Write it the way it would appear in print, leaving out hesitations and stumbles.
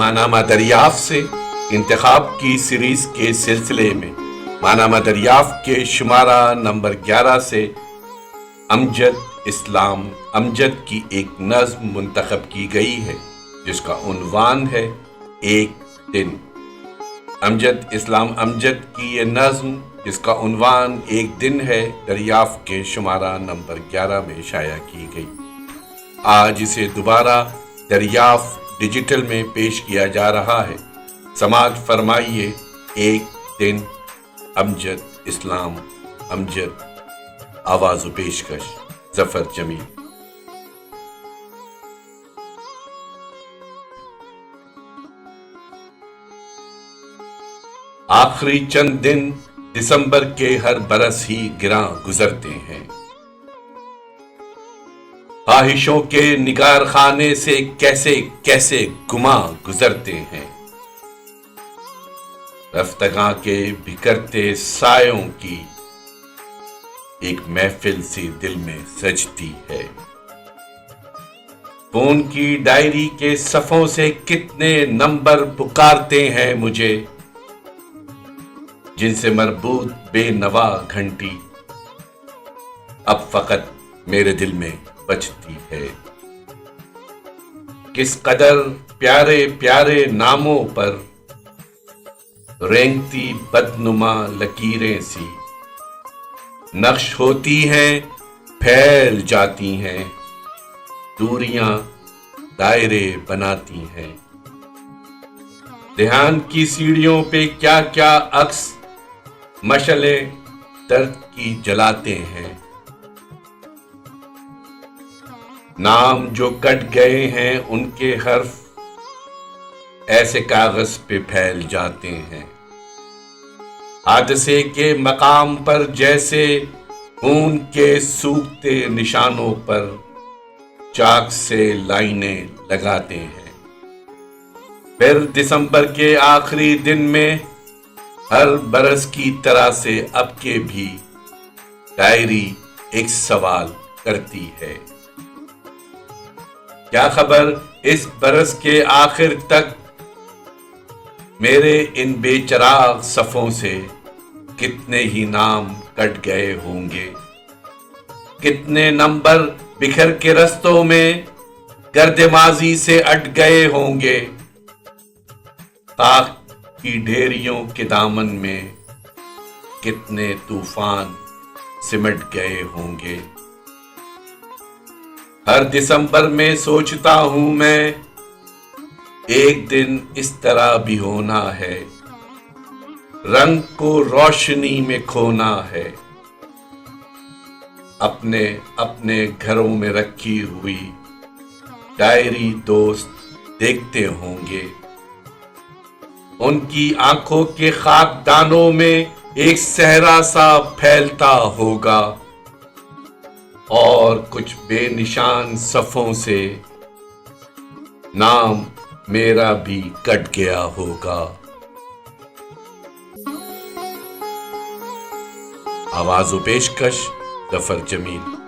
ماہنامہ دریافت سے انتخاب کی سیریز کے سلسلے میں ماہنامہ دریافت کے شمارہ نمبر 11 سے امجد اسلام امجد کی ایک نظم منتخب کی گئی ہے جس کا عنوان ہے ایک دن۔ امجد اسلام امجد کی یہ نظم جس کا عنوان ایک دن ہے دریافت کے شمارہ نمبر 11 میں شائع کی گئی۔ آج اسے دوبارہ دریافت ڈیجیٹل میں پیش کیا جا رہا ہے۔ سماعت فرمائیے ایک دن امجد اسلام امجد، آواز و پیشکش ظفر جمیل۔ آخری چند دن دسمبر کے ہر برس ہی گراں گزرتے ہیں، خواہشوں کے نگار خانے سے کیسے کیسے گماں گزرتے ہیں، رفتگاں کے بکھرتے سایوں کی ایک محفل سی دل میں سجتی ہے۔ فون کی ڈائری کے صفوں سے کتنے نمبر پکارتے ہیں مجھے، جن سے مربوط بے نوا گھنٹی اب فقط میرے دل میں بجتی ہے۔ کس قدر پیارے پیارے ناموں پر رینگتی بدنما لکیریں سی نقش ہوتی ہیں، پھیل جاتی ہیں، دوریاں دائرے بناتی ہیں۔ دھیان کی سیڑھیوں پہ کیا کیا عکس مشعلیں درد کی جلاتے ہیں، نام جو کٹ گئے ہیں ان کے حرف ایسے کاغذ پہ پھیل جاتے ہیں، حادثے کے مقام پر جیسے خون کے سوکھتے نشانوں پر چاک سے لائنیں لگاتے ہیں۔ پھر دسمبر کے آخری دن میں ہر برس کی طرح سے اب کے بھی ڈائری ایک سوال کرتی ہے، کیا خبر اس برس کے آخر تک میرے ان بے چراغ صفوں سے کتنے ہی نام کٹ گئے ہوں گے، کتنے نمبر بکھر کے رستوں میں گرد ماضی سے اٹ گئے ہوں گے، خاک کی ڈھیریوں کے دامن میں کتنے طوفان سمٹ گئے ہوں گے۔ ہر دسمبر میں سوچتا ہوں میں ایک دن اس طرح بھی ہونا ہے، رنگ کو روشنی میں کھونا ہے، اپنے اپنے گھروں میں رکھی ہوئی ڈائری دوست دیکھتے ہوں گے، ان کی آنکھوں کے خاک دانوں میں ایک صحرا سا پھیلتا ہوگا، اور کچھ بے نشان صفوں سے نام میرا بھی کٹ گیا ہوگا۔ آواز و پیشکش ظفر جمیل۔